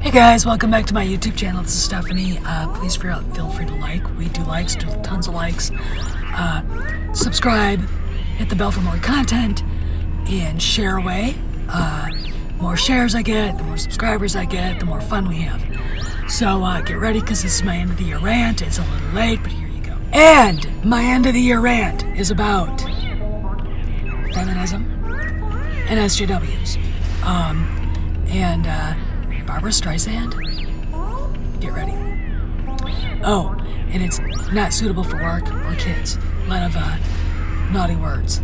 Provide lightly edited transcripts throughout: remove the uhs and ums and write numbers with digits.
Hey guys, welcome back to my YouTube channel. This is Stephanie. Please feel free to like. We do likes, do tons of likes. Subscribe, hit the bell for more content, and share away. The more shares I get, the more subscribers I get, the more fun we have. So get ready, because this is my end of the year rant. It's a little late, but here you go. And my end of the year rant is about feminism and SJWs. And Barbara Streisand. Get ready. Oh, and it's not suitable for work or kids. A lot of naughty words.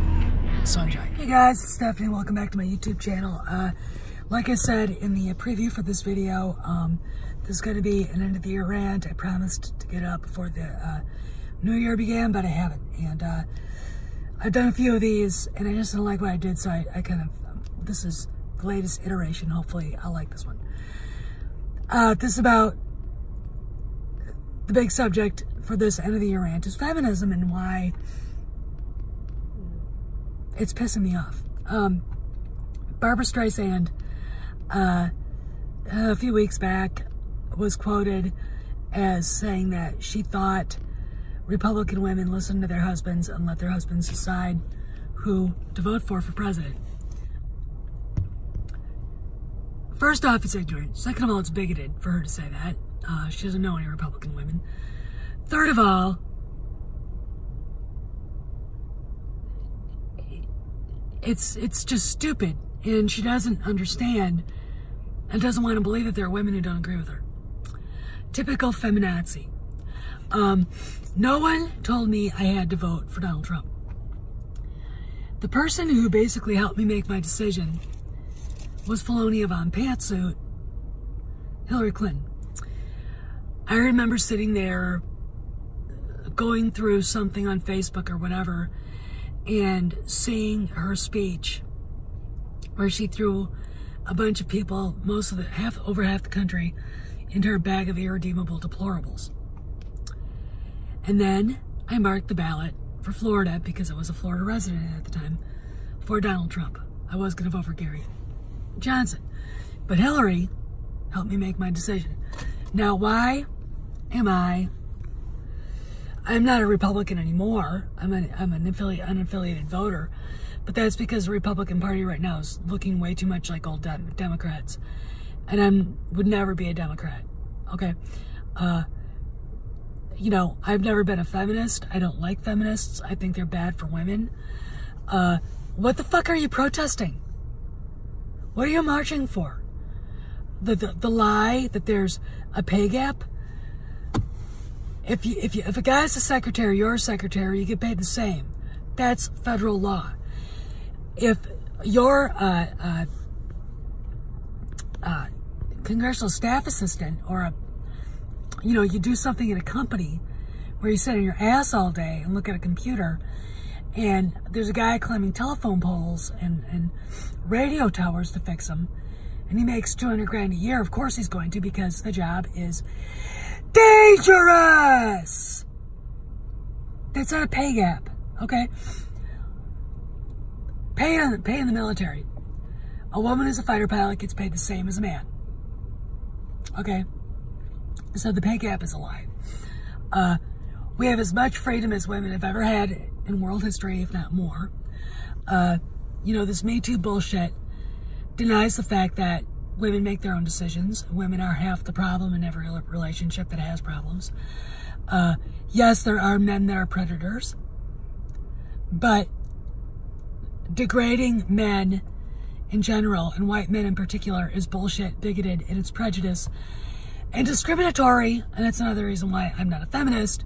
So enjoy. Hey guys, it's Stephanie. Welcome back to my YouTube channel. Like I said in the preview for this video, this is going to be an end of the year rant. I promised to get up before the new year began, but I haven't. And I've done a few of these, and I just don't like what I did, so I kind of, this is the latest iteration. Hopefully I'll like this one. This is about the big subject for this end of the year rant is feminism and why it's pissing me off. Barbara Streisand, a few weeks back, was quoted as saying that she thought Republican women listen to their husbands and let their husbands decide who to vote for president. First off, it's ignorant. Second of all, it's bigoted for her to say that. She doesn't know any Republican women. Third of all, it's just stupid. And she doesn't understand and doesn't want to believe that there are women who don't agree with her. Typical feminazi. No one told me I had to vote for Donald Trump. The person who basically helped me make my decision was Felony Von Pantsuit, Hillary Clinton. I remember sitting there going through something on Facebook or whatever and seeing her speech where she threw a bunch of people, most of the over half the country, into her bag of irredeemable deplorables. And then I marked the ballot for Florida, because I was a Florida resident at the time, for Donald Trump. I was going to vote for Gary Johnson. But Hillary helped me make my decision. Now, why am I'm not a Republican anymore. I'm an unaffiliated voter. But that's because the Republican Party right now is looking way too much like old Democrats. And I would never be a Democrat. Okay? You know, I've never been a feminist. I don't like feminists. I think they're bad for women. What the fuck are you protesting? What are you marching for? The lie that there's a pay gap? If a guy's a secretary, you're a secretary, you get paid the same. That's federal law. If you're a congressional staff assistant, or you do something in a company where you sit on your ass all day and look at a computer, and there's a guy climbing telephone poles and radio towers to fix them, and he makes $200 grand a year. Of course he's going to, because the job is dangerous. That's not a pay gap, okay? Pay in the military. A woman who's a fighter pilot gets paid the same as a man. Okay? So the pay gap is a lie. We have as much freedom as women have ever had in world history, if not more. This Me Too bullshit denies the fact that women make their own decisions. Women are half the problem in every relationship that has problems. Yes, there are men that are predators, but degrading men in general, and white men in particular, is bullshit, bigoted, and it's prejudice and discriminatory, and that's another reason why I'm not a feminist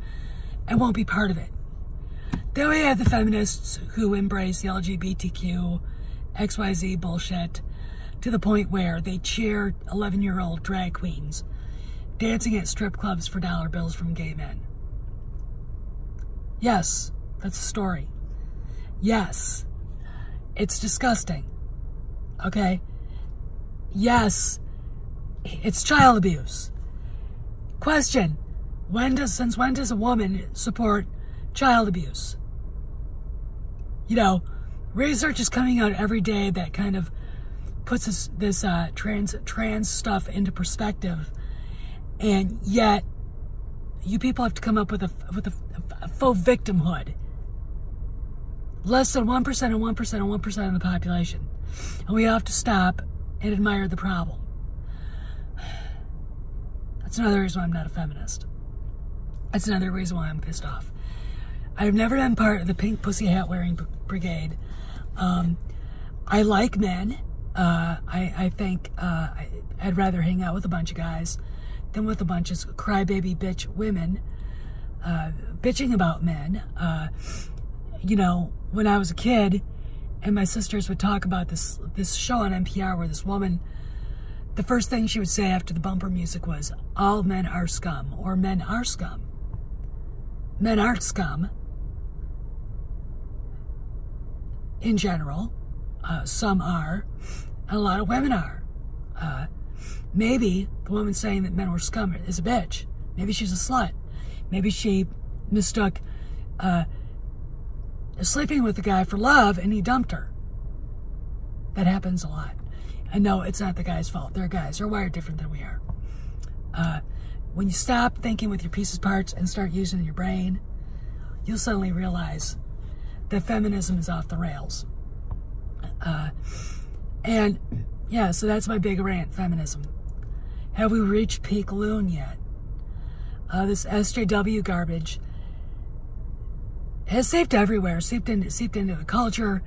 and won't be part of it. Then we have the feminists who embrace the LGBTQ, XYZ bullshit to the point where they cheer 11-year-old drag queens dancing at strip clubs for dollar bills from gay men. Yes, that's a story. Yes, it's disgusting. Okay? Yes, it's child abuse. Question: since when does a woman support child abuse? Research is coming out every day that kind of puts this trans stuff into perspective, and yet you people have to come up with a faux victimhood. Less than 1% and 1% and 1% of the population. And we have to stop and admire the problem. That's another reason why I'm not a feminist. That's another reason why I'm pissed off. I've never been part of the pink pussy hat wearing brigade. I like men. I think I'd rather hang out with a bunch of guys than with a bunch of crybaby bitch women bitching about men. You know, when I was a kid and my sisters would talk about this show on NPR where this woman, the first thing she would say after the bumper music was, all men are scum, or men are scum. Men aren't scum in general. Some are, and a lot of women are. Maybe the woman saying that men were scum is a bitch. Maybe she's a slut. Maybe she mistook sleeping with the guy for love and he dumped her. That happens a lot. And no, it's not the guy's fault. They're guys. They're wired different than we are. When you stop thinking with your pieces parts and start using your brain, you'll suddenly realize that feminism is off the rails. And yeah, so that's my big rant, feminism. Have we reached peak loon yet? This SJW garbage has seeped everywhere, seeped into the culture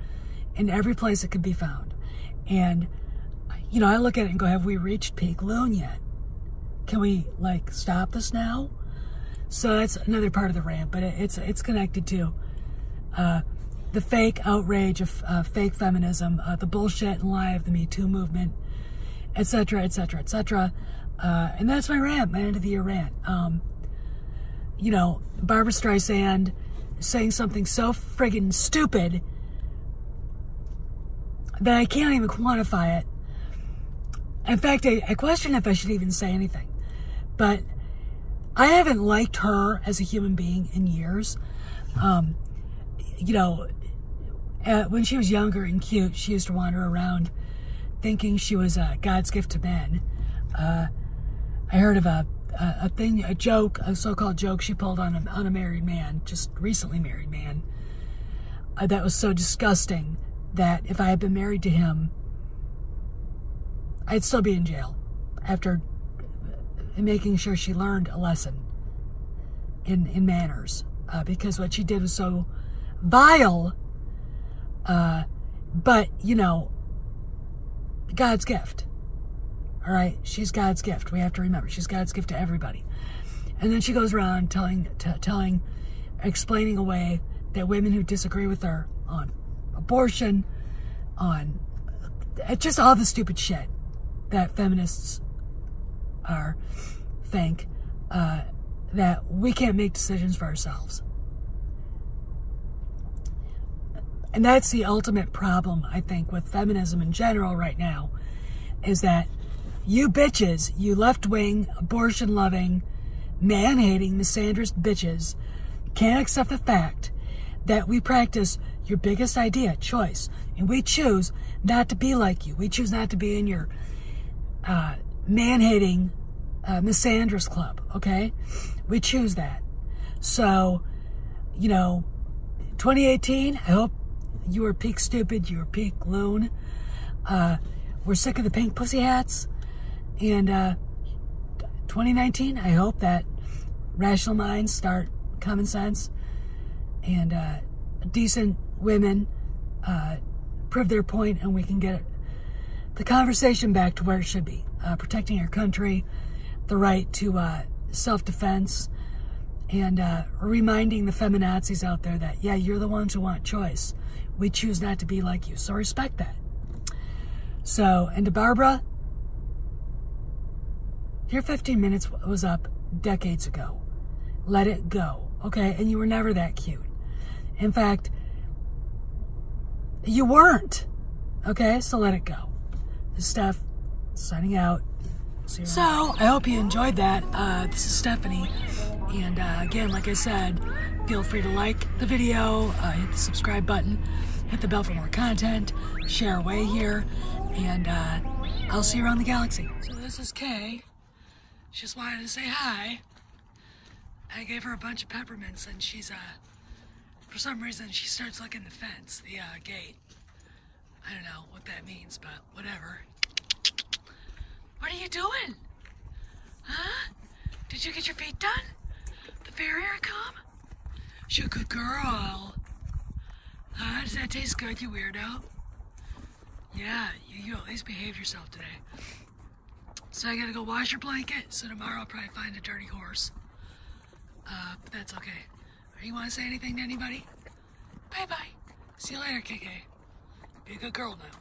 in every place it could be found. And, you know, I look at it and go, have we reached peak loon yet? Can we, like, stop this now? So that's another part of the rant, but it's connected to the fake outrage of fake feminism, the bullshit and lie of the Me Too movement, etc., etc., etc. And that's my rant, my end of the year rant. You know, Barbara Streisand saying something so friggin' stupid that I can't even quantify it. In fact, I question if I should even say anything. But I haven't liked her as a human being in years. You know, when she was younger and cute, she used to wander around thinking she was God's gift to men. I heard of a joke, a so-called joke she pulled on a married man, just recently married man, that was so disgusting that if I had been married to him, I'd still be in jail after making sure she learned a lesson in manners, because what she did was so vile, but, you know, God's gift. All right, she's God's gift. We have to remember, she's God's gift to everybody. And then she goes around explaining away that women who disagree with her on abortion, on just all the stupid shit that feminists think that we can't make decisions for ourselves. And that's the ultimate problem, I think, with feminism in general right now, is that you bitches, you left-wing, abortion-loving, man-hating, misandrist bitches can't accept the fact that we practice your biggest idea, choice, and we choose not to be like you. We choose not to be in your man-hating misandrist club, okay? We choose that. So, you know, 2018, I hope you were peak stupid, you were peak loon. We're sick of the pink pussy hats. And 2019, I hope that rational minds start common sense and decent women prove their point, and we can get the conversation back to where it should be. Protecting our country, the right to self-defense, and reminding the feminazis out there that, yeah, you're the ones who want choice. We choose not to be like you, so respect that. So, and to Barbara, your 15 minutes was up decades ago. Let it go, okay? And you were never that cute. In fact, you weren't, okay? So let it go. This is Steph, signing out. So, I hope you enjoyed that. This is Stephanie. And again, like I said, feel free to like the video, hit the subscribe button, hit the bell for more content, share away here, And I'll see you around the galaxy. So this is Kay. She just wanted to say hi. I gave her a bunch of peppermints, and she's for some reason she starts licking the fence, the gate. I don't know what that means, but whatever. What are you doing? Huh? Did you get your feet done? The farrier come? She's a good girl. Huh? Does that taste good, you weirdo? Yeah, you at least behave yourself today. So I gotta go wash your blanket, so tomorrow I'll probably find a dirty horse. But that's okay. You wanna say anything to anybody? Bye-bye. See you later, KK. Be a good girl now.